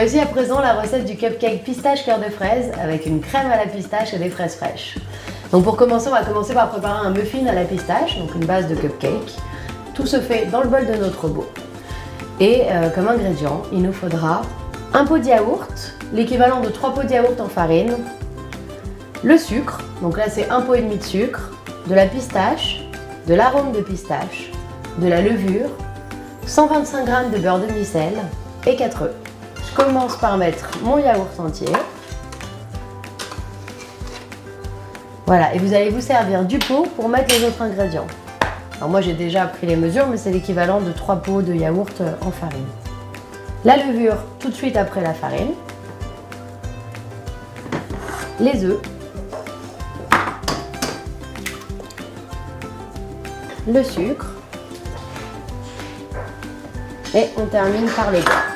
Voici à présent la recette du cupcake pistache cœur de fraise avec une crème à la pistache et des fraises fraîches. Donc pour commencer, on va commencer par préparer un muffin à la pistache, donc une base de cupcake. Tout se fait dans le bol de notre robot. Et comme ingrédient, il nous faudra un pot de yaourt, l'équivalent de 3 pots de yaourt en farine, le sucre, donc là c'est 1,5 pot de sucre, de la pistache, de l'arôme de pistache, de la levure, 125 g de beurre de micelle et 4 œufs. Je commence par mettre mon yaourt entier. Voilà, et vous allez vous servir du pot pour mettre les autres ingrédients. Alors moi j'ai déjà pris les mesures, mais c'est l'équivalent de 3 pots de yaourt en farine. La levure tout de suite après la farine. Les œufs. Le sucre. Et on termine par les beurres.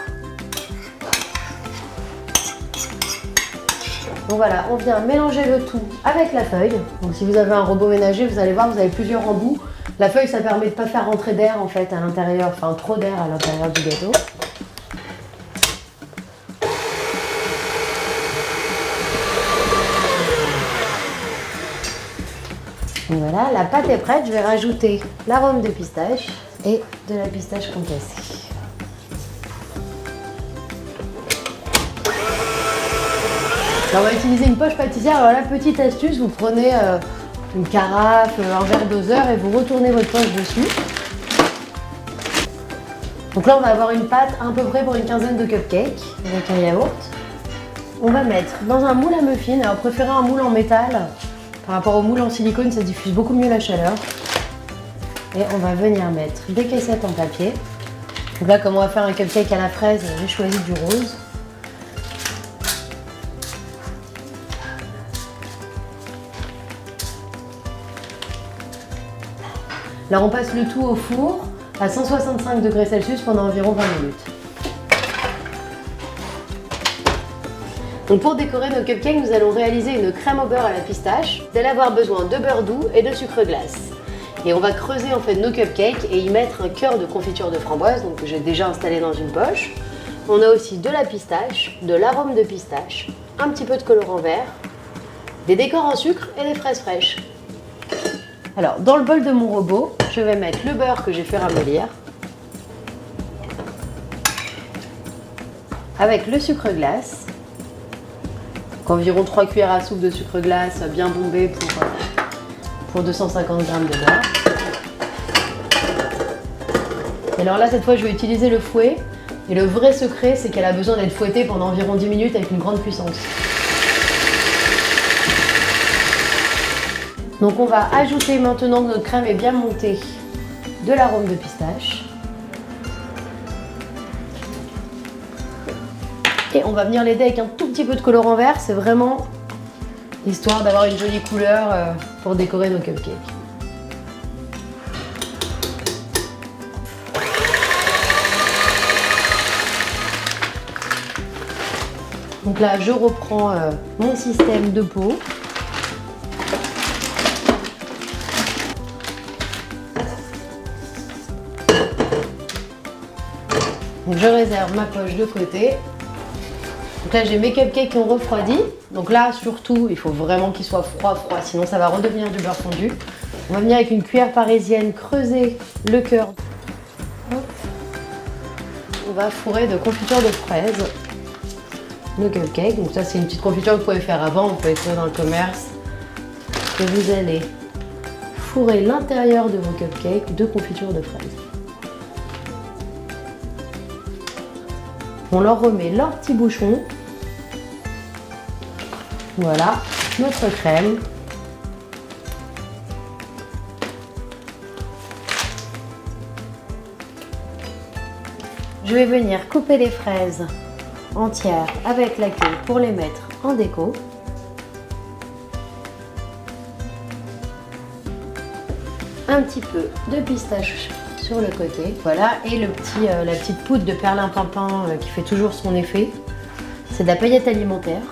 Donc voilà, on vient mélanger le tout avec la feuille. Donc si vous avez un robot ménager, vous allez voir, vous avez plusieurs embouts. La feuille, ça permet de ne pas faire rentrer d'air en fait à l'intérieur, enfin trop d'air à l'intérieur du gâteau. Donc voilà, la pâte est prête. Je vais rajouter l'arôme de pistache et de la pistache concassée. Alors on va utiliser une poche pâtissière. Alors la petite astuce, vous prenez une carafe, un verre doseur et vous retournez votre poche dessus. Donc là on va avoir une pâte à peu près pour une quinzaine de cupcakes avec un yaourt. On va mettre dans un moule à muffins. Alors préférez un moule en métal. Par rapport au moule en silicone, ça diffuse beaucoup mieux la chaleur. Et on va venir mettre des caissettes en papier. Donc là, comme on va faire un cupcake à la fraise, j'ai choisi du rose. Là, on passe le tout au four à 165 degrés Celsius pendant environ 20 minutes. Donc pour décorer nos cupcakes, nous allons réaliser une crème au beurre à la pistache. Vous allez avoir besoin de beurre doux et de sucre glace. Et on va creuser en fait nos cupcakes et y mettre un cœur de confiture de framboise, donc que j'ai déjà installé dans une poche. On a aussi de la pistache, de l'arôme de pistache, un petit peu de colorant vert, des décors en sucre et des fraises fraîches. Alors dans le bol de mon robot, je vais mettre le beurre que j'ai fait ramollir avec le sucre glace. Environ 3 cuillères à soupe de sucre glace bien bombé pour 250 g de beurre. Et alors là, cette fois, je vais utiliser le fouet. Et le vrai secret, c'est qu'elle a besoin d'être fouettée pendant environ 10 minutes avec une grande puissance. Donc on va ajouter, maintenant que notre crème est bien montée, de l'arôme de pistache. Et on va venir l'aider avec un tout petit peu de colorant vert, c'est vraiment histoire d'avoir une jolie couleur pour décorer nos cupcakes. Donc là, je reprends mon système de pot. Donc je réserve ma poche de côté. Donc là j'ai mes cupcakes qui ont refroidi. Donc là surtout il faut vraiment qu'ils soient froids, sinon ça va redevenir du beurre fondu. On va venir avec une cuillère parisienne creuser le cœur. Hop. On va fourrer de confiture de fraises nos cupcakes. Donc ça c'est une petite confiture que vous pouvez faire avant, vous pouvez trouver dans le commerce. Et vous allez fourrer l'intérieur de vos cupcakes de confiture de fraises. On leur remet leur petit bouchon. Voilà, notre crème. Je vais venir couper les fraises entières avec la queue pour les mettre en déco. Un petit peu de pistache sur le côté, voilà, et la petite poudre de perlimpinpin qui fait toujours son effet. C'est de la paillette alimentaire.